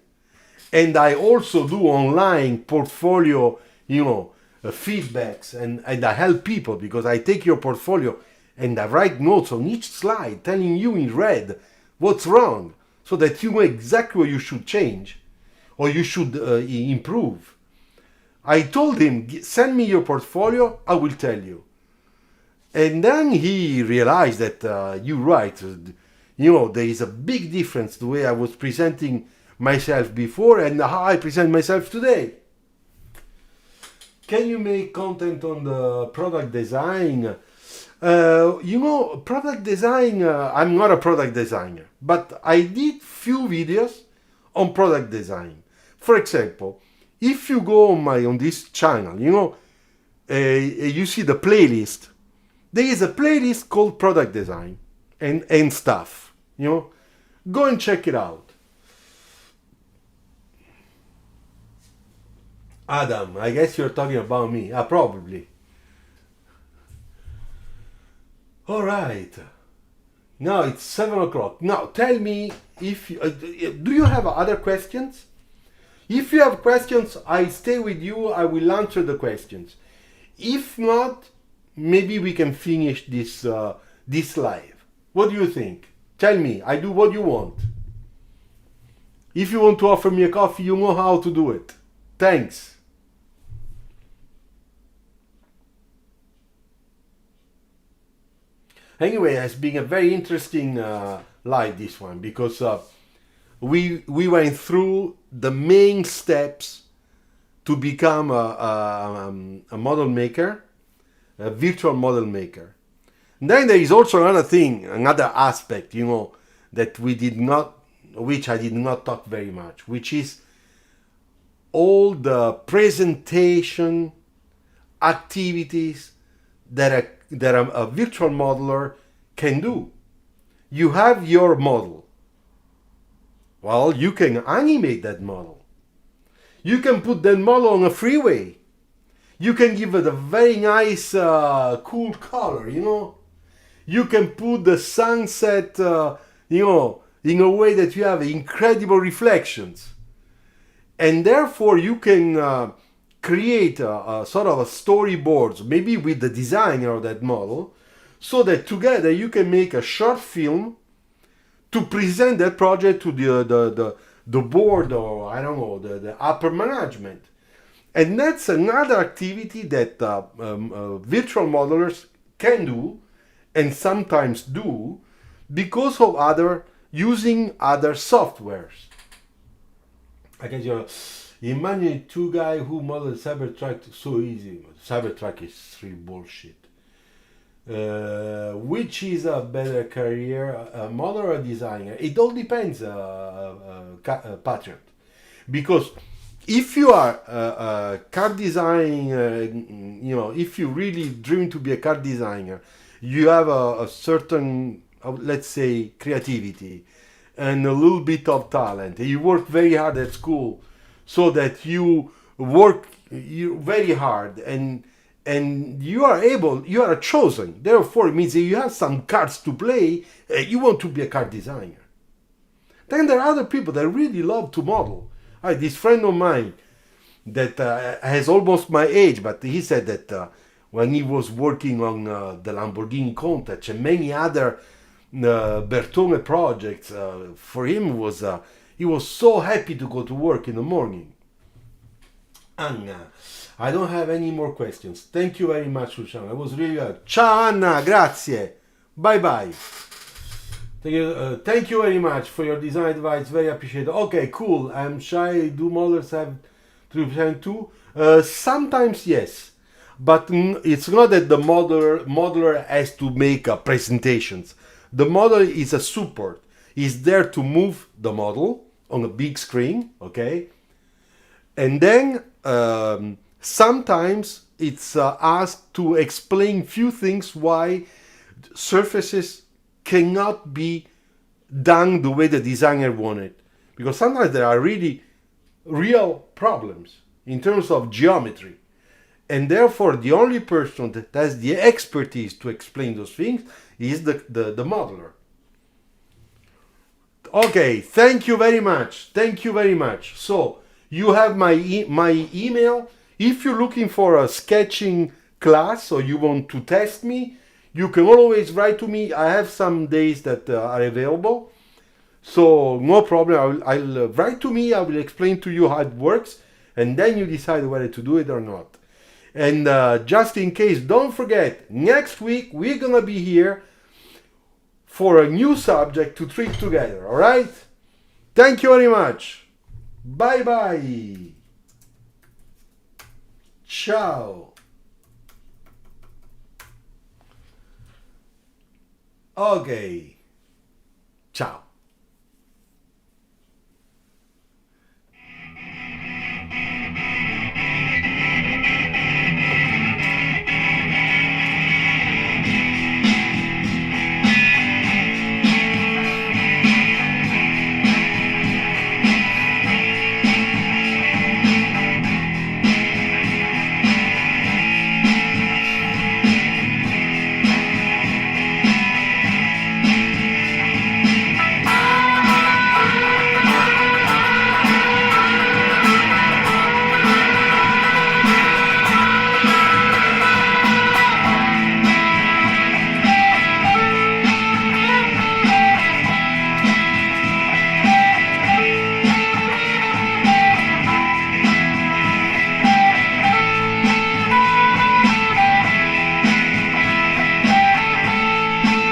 and I also do online portfolio, feedbacks, and I help people, because I take your portfolio and I write notes on each slide telling you in red what's wrong, so that you know exactly what you should change or you should improve. I told him, send me your portfolio, I will tell you. And then he realized that you're right. There is a big difference the way I was presenting myself before and how I present myself today. Can you make content on the product design? Product design, I'm not a product designer, but I did few videos on product design. For example, if you go on this channel, you see the playlist. There is a playlist called product design and stuff. Go and check it out. Adam, I guess you're talking about me. Probably. All right. Now it's 7 o'clock. Now tell me if do you have other questions? If you have questions, I stay with you. I will answer the questions. If not, maybe we can finish this live. What do you think? Tell me. I do what you want. If you want to offer me a coffee, you know how to do it. Thanks. Anyway, it has been a very interesting live, this one, because we went through the main steps to become a model maker, a virtual model maker. And then there is also another thing, another aspect, that which I did not talk very much, which is all the presentation activities that a virtual modeler can do. You have your model. Well, you can animate that model. You can put that model on a freeway. You can give it a very nice, cool color, You can put the sunset, in a way that you have incredible reflections. And therefore, you can create a sort of a storyboards, maybe with the designer of that model, so that together you can make a short film to present that project to the board, or I don't know, the upper management. And that's another activity that virtual modelers can do and sometimes do because of using other softwares. I guess imagine two guys who model Cybertruck so easy. Cybertruck is straight bullshit. Which is a better career, a modeler or a designer? It all depends, Patrick. Because if you are a car designer, if you really dream to be a car designer, you have a certain, let's say, creativity and a little bit of talent. You work very hard at school, so that you work very hard and you are chosen. Therefore, it means that you have some cards to play. You want to be a car designer. Then there are other people that really love to model. This friend of mine that has almost my age, but he said that when he was working on the Lamborghini Countach and many other Bertone projects, for him he was so happy to go to work in the morning. Anna, I don't have any more questions. Thank you very much, Luciano. It was really good. Ciao, Anna. Grazie. Bye bye. Thank you very much for your design advice. Very appreciated. Okay, cool. I'm shy. Do modelers have 3% too? Sometimes yes, but it's not that the modeler has to make presentations. The model is a support. Is there to move the model on a big screen, okay? And then sometimes it's asked to explain few things why surfaces cannot be done the way the designer wanted. Because sometimes there are really real problems in terms of geometry. And therefore, the only person that has the expertise to explain those things is the modeler. Okay, thank you very much. Thank you very much. So, you have my email. If you're looking for a sketching class or you want to test me, you can always write to me. I have some days that are available. So, no problem. I'll write to me. I will explain to you how it works. and then you decide whether to do it or not. And just in case, don't forget, next week we're gonna be here for a new subject to treat together, all right? Thank you very much. Bye bye. Ciao. Okay. Ciao.